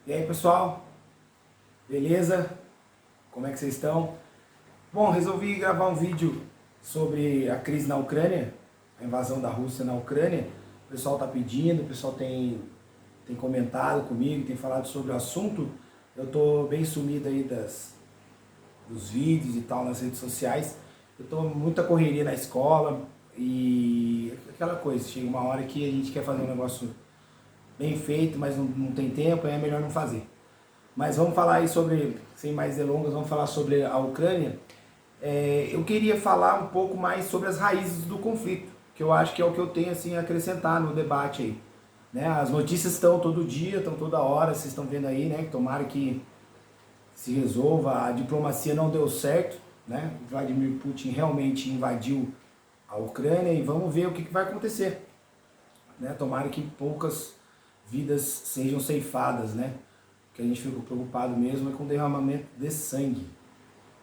E aí, pessoal? Beleza? Como é que vocês estão? Bom, resolvi gravar um vídeo sobre a crise na Ucrânia, a invasão da Rússia na Ucrânia. O pessoal está pedindo, o pessoal tem comentado comigo, tem falado sobre o assunto. Eu estou bem sumido aí dos vídeos e tal nas redes sociais. Eu estou muita correria na escola e aquela coisa, chega uma hora que a gente quer fazer um negócio bem feito, mas não tem tempo, aí é melhor não fazer. Mas vamos falar aí sobre, sem mais delongas, vamos falar sobre a Ucrânia. Eu queria falar um pouco mais sobre as raízes do conflito, que eu acho que é o que eu tenho assim, a acrescentar no debate aí. Né? As notícias estão todo dia, estão toda hora, vocês estão vendo aí, né? Tomara que se resolva, a diplomacia não deu certo, né? Vladimir Putin realmente invadiu a Ucrânia e vamos ver o que vai acontecer. Né? Tomara que poucas vidas sejam ceifadas, né? O que a gente fica preocupado mesmo é com o derramamento de sangue.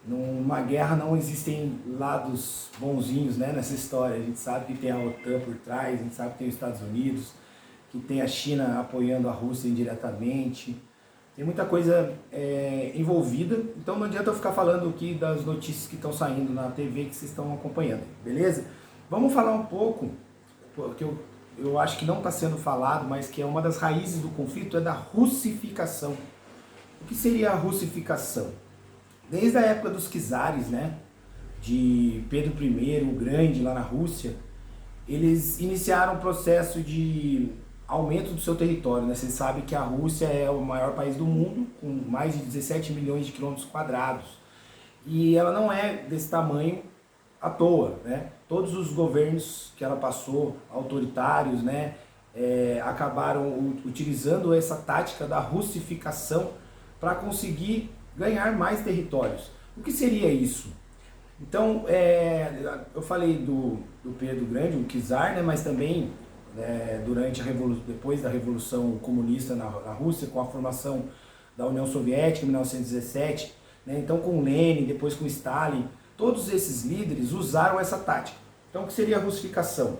Numa guerra não existem lados bonzinhos, né, nessa história. A gente sabe que tem a OTAN por trás, a gente sabe que tem os Estados Unidos, que tem a China apoiando a Rússia indiretamente. Tem muita coisa envolvida, então não adianta eu ficar falando aqui das notícias que estão saindo na TV que vocês estão acompanhando, beleza? Vamos falar um pouco, porque eu acho que não está sendo falado, mas que é uma das raízes do conflito, é da russificação. O que seria a russificação? Desde a época dos czares, né, de Pedro I, o Grande, lá na Rússia, eles iniciaram um processo de aumento do seu território. Né? Vocês sabem que a Rússia é o maior país do mundo, com mais de 17 milhões de quilômetros quadrados. E ela não é desse tamanho à toa, né? Todos os governos que ela passou, autoritários, né, acabaram utilizando essa tática da russificação para conseguir ganhar mais territórios. O que seria isso? Então, eu falei do Pedro Grande, o czar, né, mas também durante depois da Revolução Comunista na Rússia, com a formação da União Soviética em 1917, né, então com Lenin, depois com Stalin, todos esses líderes usaram essa tática. Então, o que seria a russificação?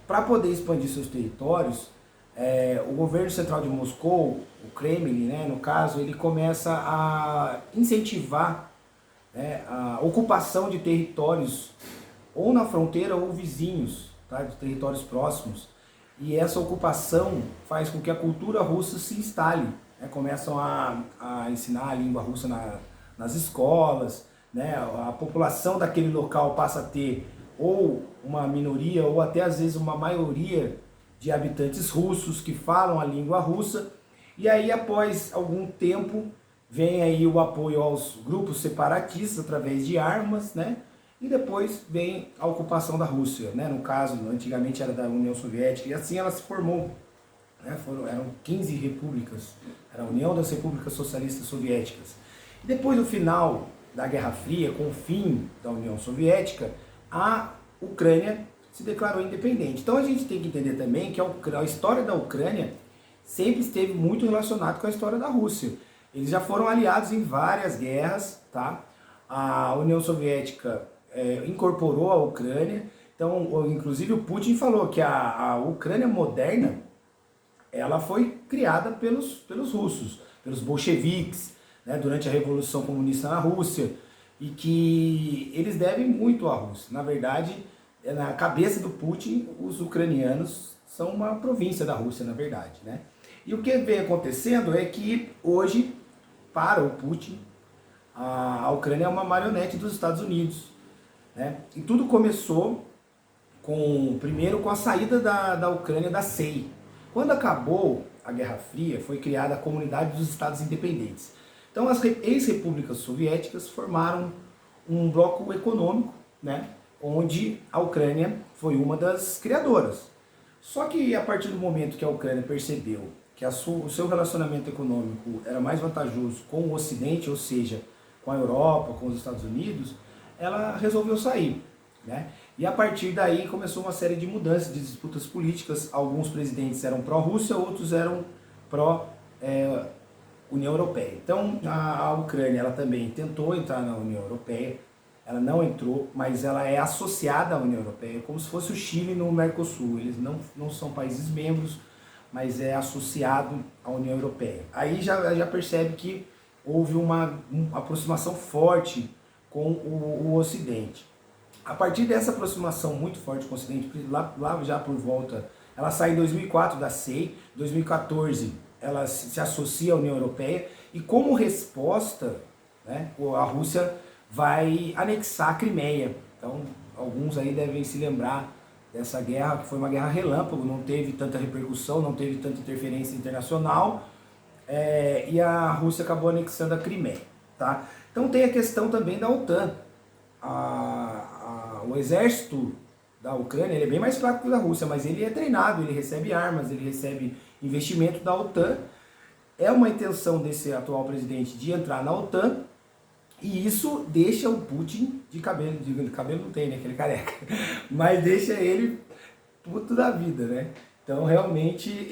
Para poder expandir seus territórios, o governo central de Moscou, o Kremlin, né, no caso, ele começa a incentivar, né, a ocupação de territórios ou na fronteira ou vizinhos, tá, de territórios próximos. E essa ocupação faz com que a cultura russa se instale. Né, começam a ensinar a língua russa nas escolas, né, a população daquele local passa a ter ou uma minoria ou até às vezes uma maioria de habitantes russos que falam a língua russa, e aí após algum tempo vem aí o apoio aos grupos separatistas através de armas, né? E depois vem a ocupação da Rússia, né? No caso, antigamente era da União Soviética, e assim ela se formou, né? Eram 15 repúblicas, era a União das Repúblicas Socialistas Soviéticas. E depois do final da Guerra Fria, com o fim da União Soviética, a Ucrânia se declarou independente. Então a gente tem que entender também que a história da Ucrânia sempre esteve muito relacionada com a história da Rússia. Eles já foram aliados em várias guerras, tá? A União Soviética incorporou a Ucrânia, então inclusive o Putin falou que a Ucrânia moderna ela foi criada pelos russos, pelos bolcheviques, né, durante a Revolução Comunista na Rússia, e que eles devem muito à Rússia. Na verdade, na cabeça do Putin, os ucranianos são uma província da Rússia, na verdade. Né? E o que vem acontecendo é que hoje, para o Putin, a Ucrânia é uma marionete dos Estados Unidos. Né? E tudo começou primeiro com a saída da Ucrânia da CEI. Quando acabou a Guerra Fria, foi criada a Comunidade dos Estados Independentes. Então as ex-repúblicas soviéticas formaram um bloco econômico, né, onde a Ucrânia foi uma das criadoras. Só que a partir do momento que a Ucrânia percebeu que o seu relacionamento econômico era mais vantajoso com o Ocidente, ou seja, com a Europa, com os Estados Unidos, ela resolveu sair. Né? E a partir daí começou uma série de mudanças, de disputas políticas. Alguns presidentes eram pró-Rússia, outros eram pró-União Europeia. Então a Ucrânia ela também tentou entrar na União Europeia, ela não entrou, mas ela é associada à União Europeia, como se fosse o Chile no Mercosul. Eles não são países membros, mas é associado à União Europeia. Aí já percebe que houve uma aproximação forte com o Ocidente. A partir dessa aproximação muito forte com o Ocidente, lá já por volta, ela sai em 2004 da CEI, em 2014 ela se associa à União Europeia, e como resposta, né, a Rússia vai anexar a Crimeia. Então, alguns aí devem se lembrar dessa guerra, que foi uma guerra relâmpago, não teve tanta repercussão, não teve tanta interferência internacional, e a Rússia acabou anexando a Crimeia. Tá? Então tem a questão também da OTAN. O exército da Ucrânia ele é bem mais fraco que o da Rússia, mas ele é treinado, ele recebe armas, ele recebe investimento da OTAN. É uma intenção desse atual presidente de entrar na OTAN, e isso deixa o Putin de cabelo não tem, né, aquele careca, mas deixa ele puto da vida, né? Então realmente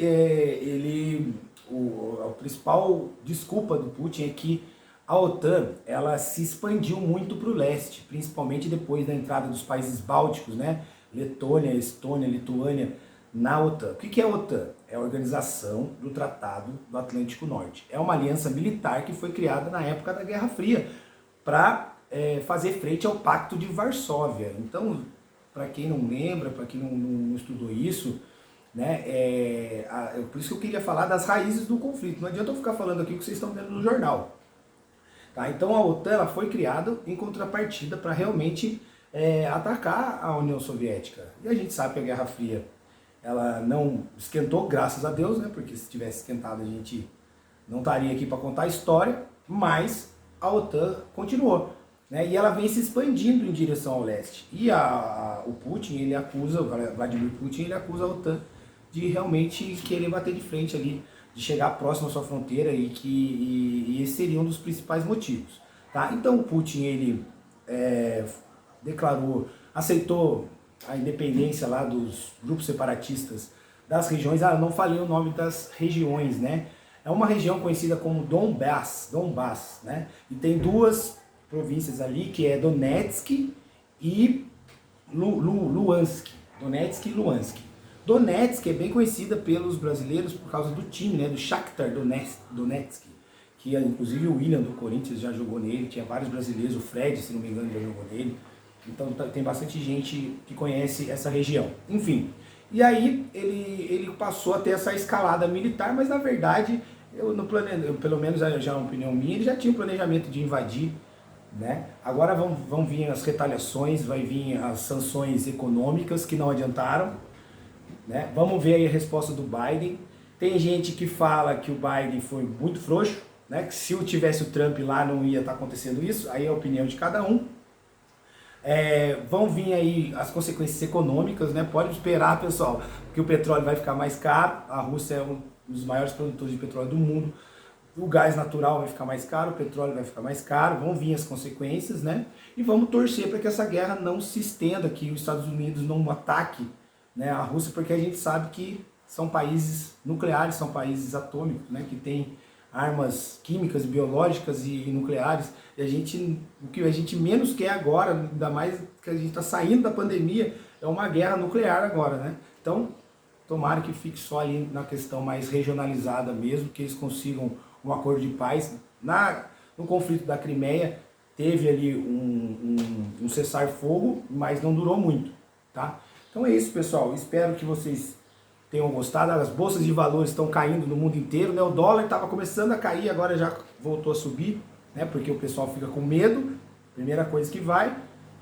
a principal desculpa do Putin é que a OTAN ela se expandiu muito para o leste, principalmente depois da entrada dos países bálticos, né? Letônia, Estônia, Lituânia, na OTAN. O que é a OTAN? É a Organização do Tratado do Atlântico Norte. É uma aliança militar que foi criada na época da Guerra Fria para fazer frente ao Pacto de Varsóvia. Então, para quem não lembra, para quem não estudou isso, né, por isso que eu queria falar das raízes do conflito. Não adianta eu ficar falando aqui o que vocês estão vendo no jornal. Tá? Então a OTAN ela foi criada em contrapartida para realmente atacar a União Soviética. E a gente sabe que a Guerra Fria ela não esquentou, graças a Deus, né? Porque se tivesse esquentado a gente não estaria aqui para contar a história, mas a OTAN continuou. Né? E ela vem se expandindo em direção ao leste. E o Putin, ele acusa, o Vladimir Putin, ele acusa a OTAN de realmente querer bater de frente ali, de chegar próximo à sua fronteira, e esse seria um dos principais motivos. Tá? Então o Putin, ele aceitou a independência lá dos grupos separatistas das regiões. Não falei o nome das regiões, né? É uma região conhecida como Donbass, né? E tem duas províncias ali, que é Donetsk e Luhansk. Donetsk é bem conhecida pelos brasileiros por causa do time, né? Do Shakhtar Donetsk, que inclusive o William do Corinthians já jogou nele, tinha vários brasileiros, o Fred, se não me engano, já jogou nele. Então tem bastante gente que conhece essa região. Enfim, e aí ele passou a ter essa escalada militar, mas na verdade, pelo menos já é uma opinião minha, ele já tinha um planejamento de invadir, né? Agora vão vir as retaliações, vai vir as sanções econômicas que não adiantaram, né? Vamos ver aí a resposta do Biden. Tem gente que fala que o Biden foi muito frouxo, né? Que se tivesse o Trump lá não ia estar acontecendo isso, aí é a opinião de cada um. Vão vir aí as consequências econômicas, né? Pode esperar, pessoal, que o petróleo vai ficar mais caro. A Rússia é um dos maiores produtores de petróleo do mundo. O gás natural vai ficar mais caro, o petróleo vai ficar mais caro. Vão vir as consequências, né? E vamos torcer para que essa guerra não se estenda, que os Estados Unidos não ataque, né, a Rússia, porque a gente sabe que são países nucleares, são países atômicos, né? Que têm armas químicas, biológicas e nucleares, e o que a gente menos quer agora, ainda mais que a gente está saindo da pandemia, é uma guerra nuclear agora, né? Então, tomara que fique só ali na questão mais regionalizada mesmo, que eles consigam um acordo de paz. No conflito da Crimeia, teve ali um cessar-fogo, mas não durou muito, tá? Então é isso, pessoal, espero que vocês tenham gostado. As bolsas de valores estão caindo no mundo inteiro, né? O dólar estava começando a cair, agora já voltou a subir, né? Porque o pessoal fica com medo, primeira coisa que vai,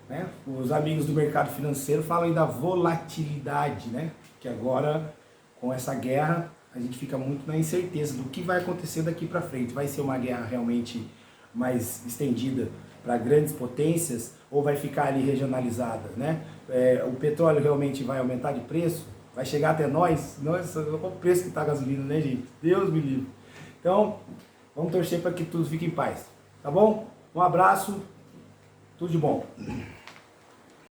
né? Os amigos do mercado financeiro falam aí da volatilidade, né? Que agora, com essa guerra, a gente fica muito na incerteza do que vai acontecer daqui para frente. Vai ser uma guerra realmente mais estendida para grandes potências ou vai ficar ali regionalizada, né? O petróleo realmente vai aumentar de preço? Vai chegar até nós? Nossa, olha o preço que está a gasolina, né, gente? Deus me livre. Então, vamos torcer para que tudo fique em paz. Tá bom? Um abraço, tudo de bom.